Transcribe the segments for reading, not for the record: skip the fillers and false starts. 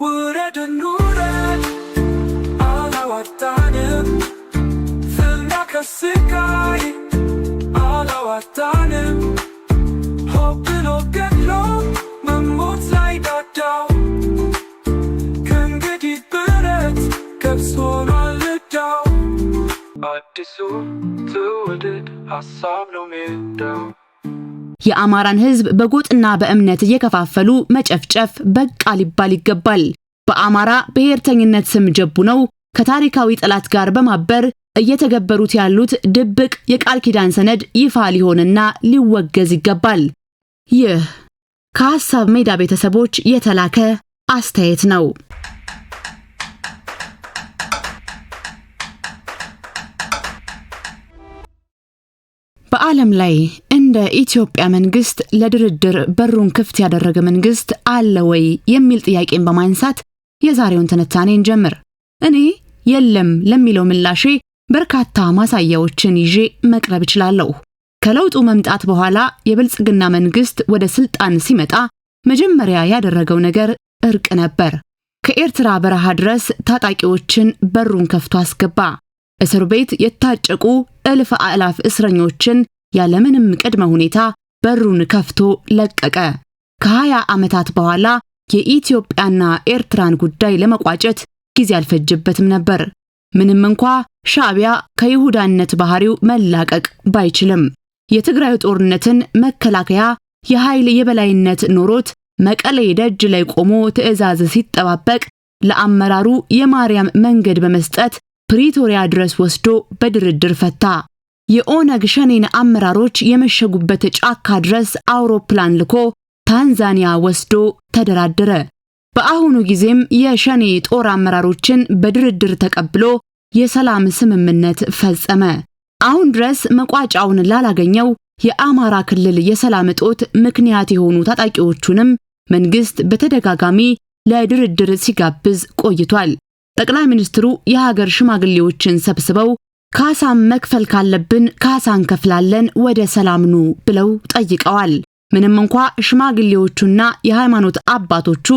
ውረድ እንውረድ አላዋጣንም፣ ፍና ከስቃይ አላዋጣንም። ሆ ብሎ ገድሎ መሞት ላይ ዳዳው ከእንግዲህ ብረት ገብስ ሆኗል ዕዳው። አዲሱ ትውልድ ሀሳብ ነው ሜዳው። የአማራን ሕዝብ በጎጥና በእምነት እየከፋፈሉ መጨፍጨፍ በቃ ሊባል ይገባል። በአማራ ብሔርተኝነት ስም ጀቡ ነው ከታሪካዊ ጠላት ጋር በማበር እየተገበሩት ያሉት ድብቅ የቃል ኪዳን ሰነድ ይፋ ሊሆንና ሊወገዝ ይገባል። ይህ ከሐሳብ ሜዳ ቤተሰቦች የተላከ አስተያየት ነው። በዓለም ላይ እንደ ኢትዮጵያ መንግስት ለድርድር በሩን ክፍት ያደረገ መንግስት አለ ወይ የሚል ጥያቄን በማንሳት የዛሬውን ትንታኔን ጀምር። እኔ የለም ለሚለው ምላሼ በርካታ ማሳያዎችን ይዤ መቅረብ እችላለሁ። ከለውጡ መምጣት በኋላ የብልጽግና መንግስት ወደ ስልጣን ሲመጣ መጀመሪያ ያደረገው ነገር እርቅ ነበር። ከኤርትራ በረሃ ድረስ ታጣቂዎችን በሩን ከፍቶ አስገባ። እስር ቤት የታጨቁ እልፍ አእላፍ እስረኞችን ያለምንም ቅድመ ሁኔታ በሩን ከፍቶ ለቀቀ። ከ20 ዓመታት በኋላ የኢትዮጵያና ኤርትራን ጉዳይ ለመቋጨት ጊዜ አልፈጀበትም ነበር። ምንም እንኳ ሻዕቢያ ከይሁዳነት ባህሪው መላቀቅ ባይችልም የትግራይ ጦርነትን መከላከያ የኃይል የበላይነት ኖሮት መቀሌ ደጅ ላይ ቆሞ ትዕዛዝ ሲጠባበቅ ለአመራሩ የማርያም መንገድ በመስጠት ፕሪቶሪያ ድረስ ወስዶ በድርድር ፈታ። የኦነግ ሸኔን አመራሮች የመሸጉበት ጫካ ድረስ አውሮፕላን ልኮ ታንዛኒያ ወስዶ ተደራደረ። በአሁኑ ጊዜም የሸኔ ጦር አመራሮችን በድርድር ተቀብሎ የሰላም ስምምነት ፈጸመ። አሁን ድረስ መቋጫውን ላላገኘው የአማራ ክልል የሰላም እጦት ምክንያት የሆኑ ታጣቂዎቹንም መንግስት በተደጋጋሚ ለድርድር ሲጋብዝ ቆይቷል። ጠቅላይ ሚኒስትሩ የሀገር ሽማግሌዎችን ሰብስበው ካሳም መክፈል ካለብን ካሳ እንከፍላለን ወደ ሰላም ኑ ብለው ጠይቀዋል። ምንም እንኳ ሽማግሌዎቹና የሃይማኖት አባቶቹ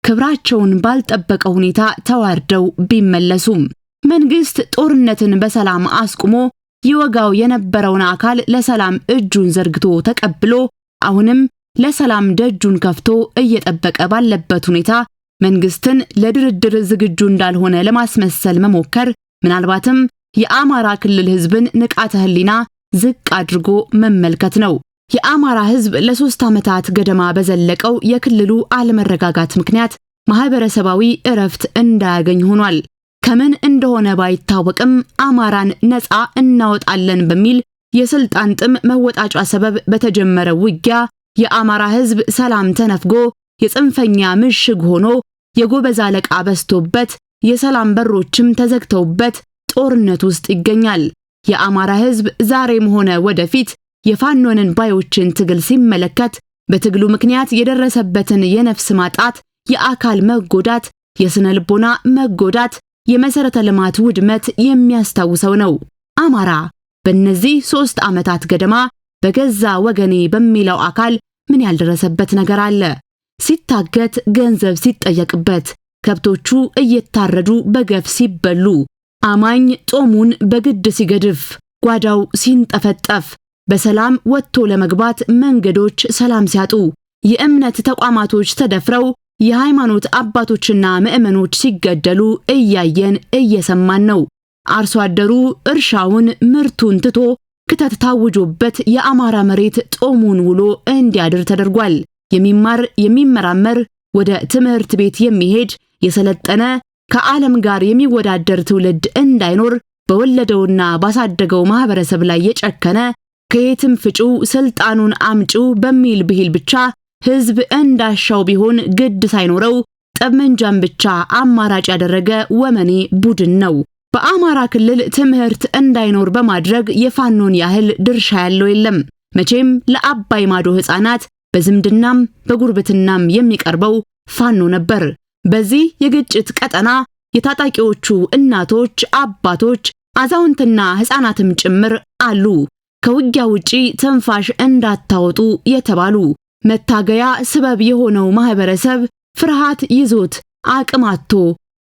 ክብራቸውን ባልጠበቀ ሁኔታ ተዋርደው ቢመለሱም መንግስት ጦርነትን በሰላም አስቁሞ ይወጋው የነበረውን አካል ለሰላም እጁን ዘርግቶ ተቀብሎ አሁንም ለሰላም ደጁን ከፍቶ እየጠበቀ ባለበት ሁኔታ መንግስትን ለድርድር ዝግጁ እንዳልሆነ ለማስመሰል መሞከር ምናልባትም የአማራ ክልል ህዝብን ንቃተ ህሊና ዝቅ አድርጎ መመልከት ነው። የአማራ ህዝብ ለ3 ዓመታት ገደማ በዘለቀው የክልሉ አለመረጋጋት ምክንያት ማህበረሰባዊ እረፍት እንዳያገኝ ሆኗል። ከምን እንደሆነ ባይታወቅም አማራን ነፃ እናወጣለን በሚል የስልጣን ጥም መወጣጫ ሰበብ በተጀመረ ውጊያ የአማራ ህዝብ ሰላም ተነፍጎ የጽንፈኛ ምሽግ ሆኖ የጎበዝ አለቃ በስቶበት የሰላም በሮችም ተዘግተውበት ጦርነት ውስጥ ይገኛል። የአማራ ህዝብ ዛሬም ሆነ ወደፊት የፋኖንን ባዮችን ትግል ሲመለከት በትግሉ ምክንያት የደረሰበትን የነፍስ ማጣት፣ የአካል መጎዳት፣ የስነ ልቦና መጎዳት፣ የመሰረተ ልማት ውድመት የሚያስታውሰው ነው። አማራ በእነዚህ 3 ዓመታት ገደማ በገዛ ወገኔ በሚለው አካል ምን ያልደረሰበት ነገር አለ? ሲታገት ገንዘብ ሲጠየቅበት፣ ከብቶቹ እየታረዱ በገፍ ሲበሉ፣ አማኝ ጾሙን በግድ ሲገድፍ፣ ጓዳው ሲንጠፈጠፍ፣ በሰላም ወጥቶ ለመግባት መንገዶች ሰላም ሲያጡ፣ የእምነት ተቋማቶች ተደፍረው የሃይማኖት አባቶችና ምዕመኖች ሲገደሉ እያየን እየሰማን ነው። አርሶ አደሩ እርሻውን ምርቱን ትቶ ክተት ታውጆበት የአማራ መሬት ጦሙን ውሎ እንዲያድር ተደርጓል። የሚማር የሚመራመር ወደ ትምህርት ቤት የሚሄድ የሰለጠነ ከዓለም ጋር የሚወዳደር ትውልድ እንዳይኖር በወለደውና ባሳደገው ማህበረሰብ ላይ የጨከነ ከየትም ፍጩ ስልጣኑን አምጩ በሚል ብሂል ብቻ ህዝብ እንዳሻው ቢሆን ግድ ሳይኖረው ጠመንጃን ብቻ አማራጭ ያደረገ ወመኔ ቡድን ነው። በአማራ ክልል ትምህርት እንዳይኖር በማድረግ የፋኖን ያህል ድርሻ ያለው የለም። መቼም ለአባይ ማዶ ህፃናት በዝምድናም በጉርብትናም የሚቀርበው ፋኖ ነበር። በዚህ የግጭት ቀጠና የታጣቂዎቹ እናቶች፣ አባቶች፣ አዛውንትና ህፃናትም ጭምር አሉ። ከውጊያ ውጪ ትንፋሽ እንዳታወጡ የተባሉ መታገያ ስበብ የሆነው ማህበረሰብ ፍርሃት ይዞት አቅም አጥቶ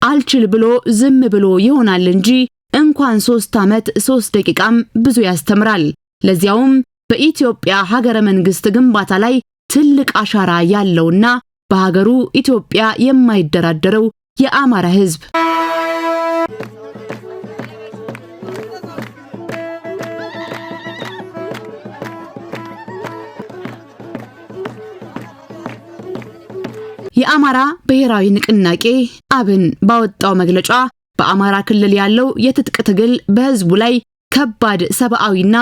አልችል ብሎ ዝም ብሎ ይሆናል እንጂ እንኳን 3 ዓመት 3 ደቂቃም ብዙ ያስተምራል። ለዚያውም በኢትዮጵያ ሀገረ መንግስት ግንባታ ላይ ትልቅ አሻራ ያለውና በሀገሩ ኢትዮጵያ የማይደራደረው የአማራ ህዝብ የአማራ ብሔራዊ ንቅናቄ አብን ባወጣው መግለጫ በአማራ ክልል ያለው የትጥቅ ትግል በህዝቡ ላይ ከባድ ሰብአዊና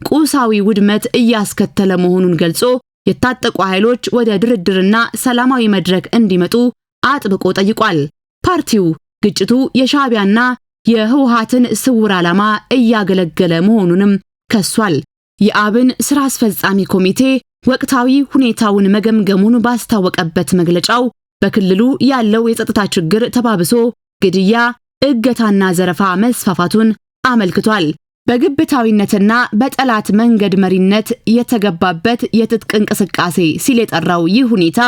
ቁሳዊ ውድመት እያስከተለ መሆኑን ገልጾ የታጠቁ ኃይሎች ወደ ድርድርና ሰላማዊ መድረክ እንዲመጡ አጥብቆ ጠይቋል። ፓርቲው ግጭቱ የሻዕቢያና የህወሓትን ስውር ዓላማ እያገለገለ መሆኑንም ከሷል። የአብን ስራ አስፈጻሚ ኮሚቴ ወቅታዊ ሁኔታውን መገምገሙን ባስታወቀበት መግለጫው በክልሉ ያለው የጸጥታ ችግር ተባብሶ ግድያ፣ እገታና ዘረፋ መስፋፋቱን አመልክቷል። በግብታዊነትና በጠላት መንገድ መሪነት የተገባበት የትጥቅ እንቅስቃሴ ሲል የጠራው ይህ ሁኔታ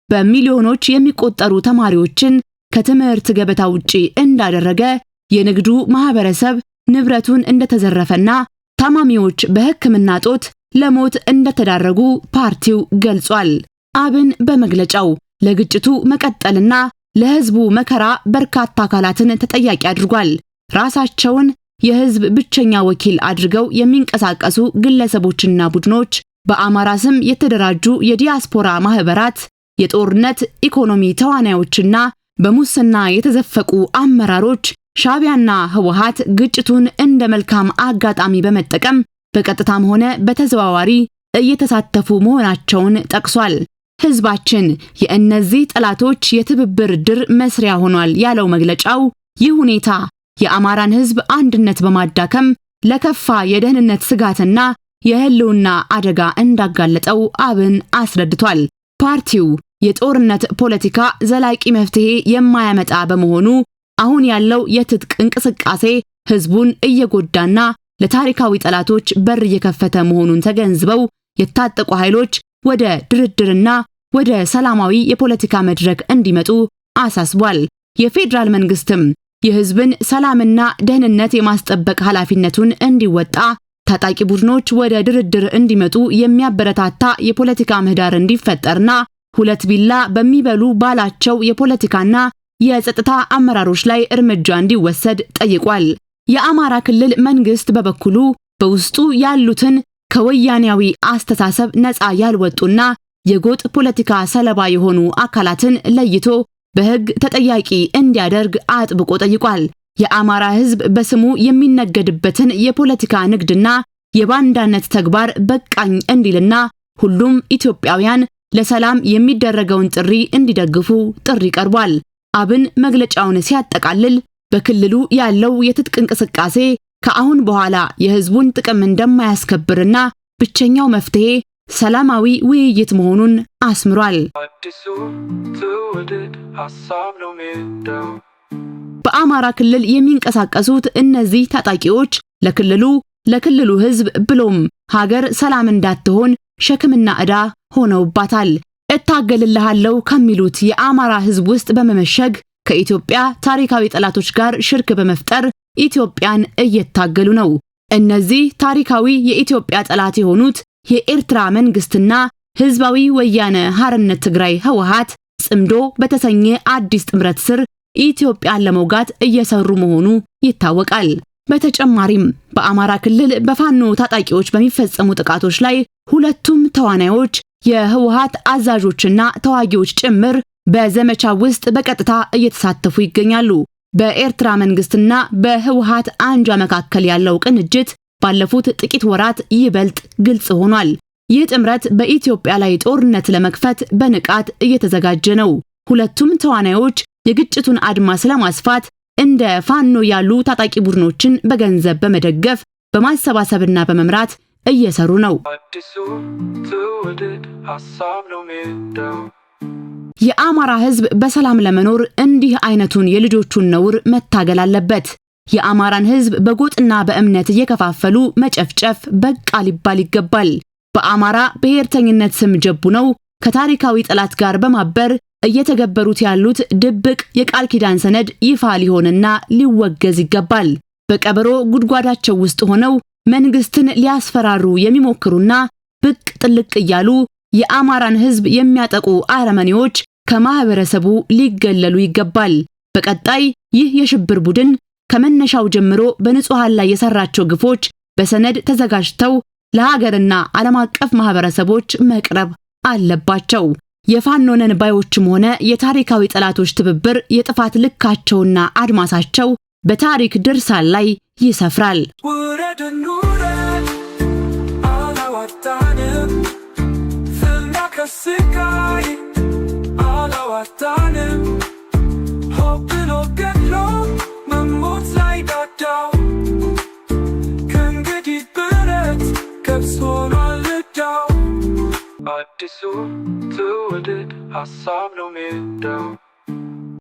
በሚሊዮኖች የሚቆጠሩ ተማሪዎችን ከትምህርት ገበታ ውጪ እንዳደረገ፣ የንግዱ ማህበረሰብ ንብረቱን እንደተዘረፈና ታማሚዎች በሕክምና ጦት ለሞት እንደተዳረጉ ፓርቲው ገልጿል። አብን በመግለጫው ለግጭቱ መቀጠልና ለህዝቡ መከራ በርካታ አካላትን ተጠያቂ አድርጓል። ራሳቸውን የህዝብ ብቸኛ ወኪል አድርገው የሚንቀሳቀሱ ግለሰቦችና ቡድኖች፣ በአማራ ስም የተደራጁ የዲያስፖራ ማህበራት፣ የጦርነት ኢኮኖሚ ተዋናዮችና በሙስና የተዘፈቁ አመራሮች ሻዕቢያና ህወሓት ግጭቱን እንደ መልካም አጋጣሚ በመጠቀም በቀጥታም ሆነ በተዘዋዋሪ እየተሳተፉ መሆናቸውን ጠቅሷል። ህዝባችን የእነዚህ ጠላቶች የትብብር ድር መስሪያ ሆኗል ያለው መግለጫው ይህ ሁኔታ የአማራን ህዝብ አንድነት በማዳከም ለከፋ የደህንነት ስጋትና የህልውና አደጋ እንዳጋለጠው አብን አስረድቷል። ፓርቲው የጦርነት ፖለቲካ ዘላቂ መፍትሄ የማያመጣ በመሆኑ አሁን ያለው የትጥቅ እንቅስቃሴ ህዝቡን እየጎዳና ለታሪካዊ ጠላቶች በር እየከፈተ መሆኑን ተገንዝበው የታጠቁ ኃይሎች ወደ ድርድርና ወደ ሰላማዊ የፖለቲካ መድረክ እንዲመጡ አሳስቧል። የፌዴራል መንግስትም የህዝብን ሰላምና ደህንነት የማስጠበቅ ኃላፊነቱን እንዲወጣ ታጣቂ ቡድኖች ወደ ድርድር እንዲመጡ የሚያበረታታ የፖለቲካ ምህዳር እንዲፈጠርና ሁለት ቢላ በሚበሉ ባላቸው የፖለቲካና የጸጥታ አመራሮች ላይ እርምጃ እንዲወሰድ ጠይቋል። የአማራ ክልል መንግስት በበኩሉ በውስጡ ያሉትን ከወያኔያዊ አስተሳሰብ ነፃ ያልወጡና የጎጥ ፖለቲካ ሰለባ የሆኑ አካላትን ለይቶ በህግ ተጠያቂ እንዲያደርግ አጥብቆ ጠይቋል። የአማራ ህዝብ በስሙ የሚነገድበትን የፖለቲካ ንግድና የባንዳነት ተግባር በቃኝ እንዲልና ሁሉም ኢትዮጵያውያን ለሰላም የሚደረገውን ጥሪ እንዲደግፉ ጥሪ ቀርቧል። አብን መግለጫውን ሲያጠቃልል በክልሉ ያለው የትጥቅ እንቅስቃሴ ከአሁን በኋላ የህዝቡን ጥቅም እንደማያስከብርና ብቸኛው መፍትሄ ሰላማዊ ውይይት መሆኑን አስምሯል። በአማራ ክልል የሚንቀሳቀሱት እነዚህ ታጣቂዎች ለክልሉ ህዝብ ብሎም ሀገር ሰላም እንዳትሆን ሸክምና ዕዳ ሆነውባታል። እታገልልሃለሁ ከሚሉት የአማራ ህዝብ ውስጥ በመመሸግ ከኢትዮጵያ ታሪካዊ ጠላቶች ጋር ሽርክ በመፍጠር ኢትዮጵያን እየታገሉ ነው። እነዚህ ታሪካዊ የኢትዮጵያ ጠላት የሆኑት የኤርትራ መንግስትና ህዝባዊ ወያነ ሓርነት ትግራይ ህወሓት ጽምዶ በተሰኘ አዲስ ጥምረት ስር ኢትዮጵያን ለመውጋት እየሰሩ መሆኑ ይታወቃል። በተጨማሪም በአማራ ክልል በፋኖ ታጣቂዎች በሚፈጸሙ ጥቃቶች ላይ ሁለቱም ተዋናዮች የህወሓት አዛዦችና ተዋጊዎች ጭምር በዘመቻ ውስጥ በቀጥታ እየተሳተፉ ይገኛሉ። በኤርትራ መንግስትና በህወሓት አንጃ መካከል ያለው ቅንጅት ባለፉት ጥቂት ወራት ይበልጥ ግልጽ ሆኗል። ይህ ጥምረት በኢትዮጵያ ላይ ጦርነት ለመክፈት በንቃት እየተዘጋጀ ነው። ሁለቱም ተዋናዮች የግጭቱን አድማስ ለማስፋት እንደ ፋኖ ያሉ ታጣቂ ቡድኖችን በገንዘብ በመደገፍ በማሰባሰብና በመምራት እየሰሩ ነው። የአማራ ህዝብ በሰላም ለመኖር እንዲህ አይነቱን የልጆቹን ነውር መታገል አለበት። የአማራን ህዝብ በጎጥና በእምነት እየከፋፈሉ መጨፍጨፍ በቃ ሊባል ይገባል። በአማራ ብሔርተኝነት ስም ጀቡ ነው ከታሪካዊ ጠላት ጋር በማበር እየተገበሩት ያሉት ድብቅ የቃል ኪዳን ሰነድ ይፋ ሊሆንና ሊወገዝ ይገባል። በቀበሮ ጉድጓዳቸው ውስጥ ሆነው መንግስትን ሊያስፈራሩ የሚሞክሩና ብቅ ጥልቅ እያሉ የአማራን ሕዝብ የሚያጠቁ አረመኔዎች ከማህበረሰቡ ሊገለሉ ይገባል። በቀጣይ ይህ የሽብር ቡድን ከመነሻው ጀምሮ በንጹሃን ላይ የሰራቸው ግፎች በሰነድ ተዘጋጅተው ለሀገርና ዓለም አቀፍ ማህበረሰቦች መቅረብ አለባቸው። የፋኖነን ባዮችም ሆነ የታሪካዊ ጠላቶች ትብብር የጥፋት ልካቸውና አድማሳቸው በታሪክ ድርሳን ላይ ይሰፍራል። ውረድን ውረድ አላዋጣንም፣ ፍና ከስቃይ አላዋጣንም።